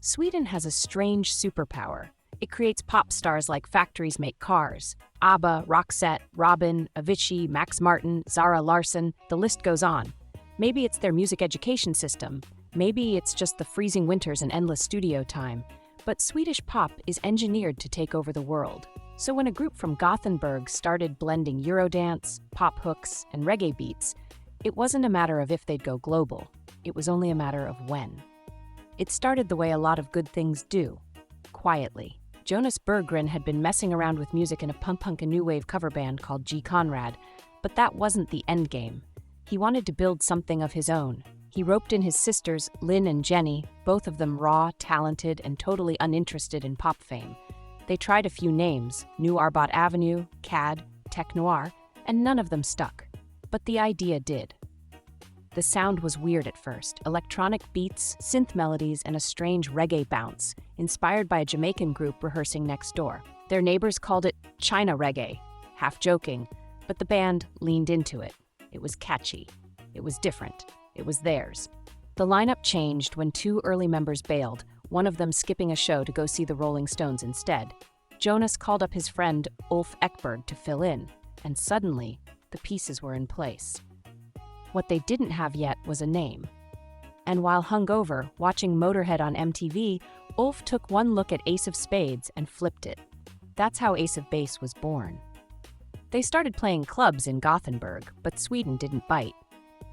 Sweden has a strange superpower. It creates pop stars like factories make cars. ABBA, Roxette, Robin, Avicii, Max Martin, Zara Larsson, the list goes on. Maybe it's their music education system. Maybe it's just the freezing winters and endless studio time. But Swedish pop is engineered to take over the world. So when a group from Gothenburg started blending Eurodance, pop hooks, and reggae beats, it wasn't a matter of if they'd go global. It was only a matter of when. It started the way a lot of good things do, quietly. Jonas Berggren had been messing around with music in a punk and new wave cover band called G. Conrad, but that wasn't the end game. He wanted to build something of his own. He roped in his sisters, Linn and Jenny, both of them raw, talented, and totally uninterested in pop fame. They tried a few names, New Arbat Avenue, CAD, Tech Noir, and none of them stuck. But the idea did. The sound was weird at first, electronic beats, synth melodies, and a strange reggae bounce, inspired by a Jamaican group rehearsing next door. Their neighbors called it China reggae, half joking, but the band leaned into it. It was catchy. It was different. It was theirs. The lineup changed when two early members bailed, one of them skipping a show to go see the Rolling Stones instead. Jonas called up his friend Ulf Ekberg to fill in, and suddenly, the pieces were in place. What they didn't have yet was a name. And while hungover, watching Motorhead on MTV, Ulf took one look at Ace of Spades and flipped it. That's how Ace of Base was born. They started playing clubs in Gothenburg, but Sweden didn't bite.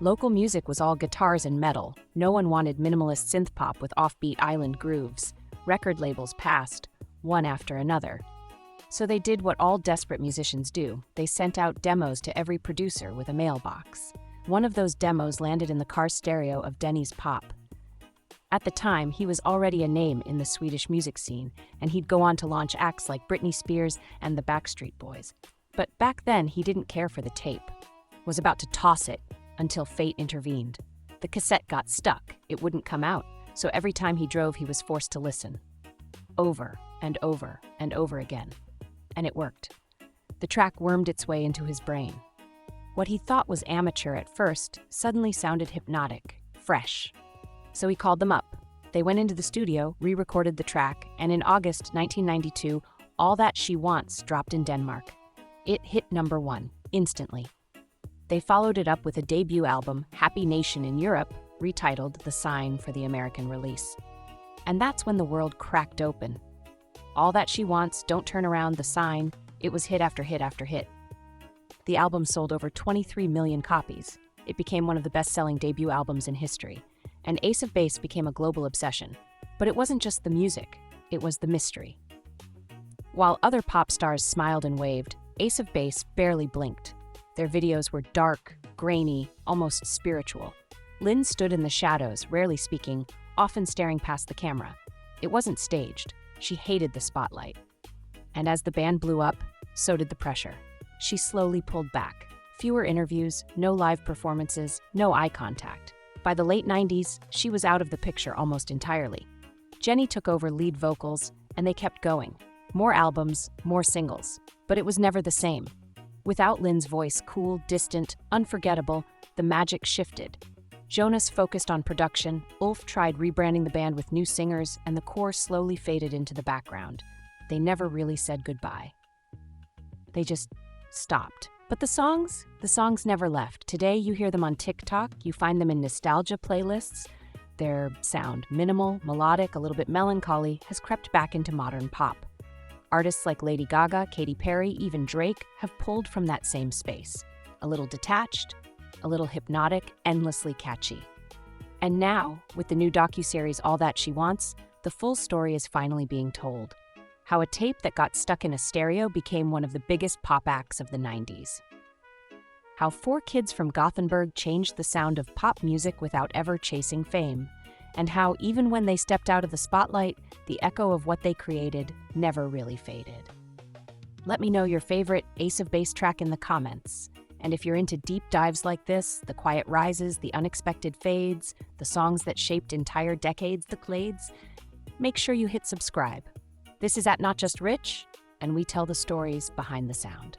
Local music was all guitars and metal. No one wanted minimalist synth pop with offbeat island grooves. Record labels passed, one after another. So they did what all desperate musicians do. They sent out demos to every producer with a mailbox. One of those demos landed in the car stereo of Denny's Pop. At the time, he was already a name in the Swedish music scene, and he'd go on to launch acts like Britney Spears and the Backstreet Boys. But back then, he didn't care for the tape. Was about to toss it until fate intervened. The cassette got stuck. It wouldn't come out, so every time he drove, he was forced to listen. Over and over and over again. And it worked. The track wormed its way into his brain. What he thought was amateur at first suddenly sounded hypnotic, fresh. So he called them up. They went into the studio, re-recorded the track, and in August 1992, All That She Wants dropped in Denmark. It hit #1, instantly. They followed it up with a debut album, Happy Nation in Europe, retitled The Sign for the American release. And that's when the world cracked open. All That She Wants, Don't Turn Around, The Sign, it was hit after hit after hit. The album sold over 23 million copies. It became one of the best-selling debut albums in history, and Ace of Base became a global obsession. But it wasn't just the music, it was the mystery. While other pop stars smiled and waved, Ace of Base barely blinked. Their videos were dark, grainy, almost spiritual. Linn stood in the shadows, rarely speaking, often staring past the camera. It wasn't staged. She hated the spotlight. And as the band blew up, so did the pressure. She slowly pulled back. Fewer interviews, no live performances, no eye contact. By the late 90s, she was out of the picture almost entirely. Jenny took over lead vocals, and they kept going. More albums, more singles. But it was never the same. Without Linn's voice, cool, distant, unforgettable, the magic shifted. Jonas focused on production, Ulf tried rebranding the band with new singers, and the core slowly faded into the background. They never really said goodbye. They just stopped. But the songs never left. Today you hear them on TikTok, you find them in nostalgia playlists. Their sound, minimal, melodic, a little bit melancholy, has crept back into modern pop. Artists like Lady Gaga, Katy Perry, even Drake have pulled from that same space. A little detached, a little hypnotic, endlessly catchy. And now, with the new docuseries All That She Wants, the full story is finally being told. How a tape that got stuck in a stereo became one of the biggest pop acts of the 90s. How 4 kids from Gothenburg changed the sound of pop music without ever chasing fame. And how, even when they stepped out of the spotlight, the echo of what they created never really faded. Let me know your favorite Ace of Base track in the comments. And if you're into deep dives like this, the quiet rises, the unexpected fades, the songs that shaped entire decades, the clades, make sure you hit subscribe. This is at Not Just Rich, and we tell the stories behind the sound.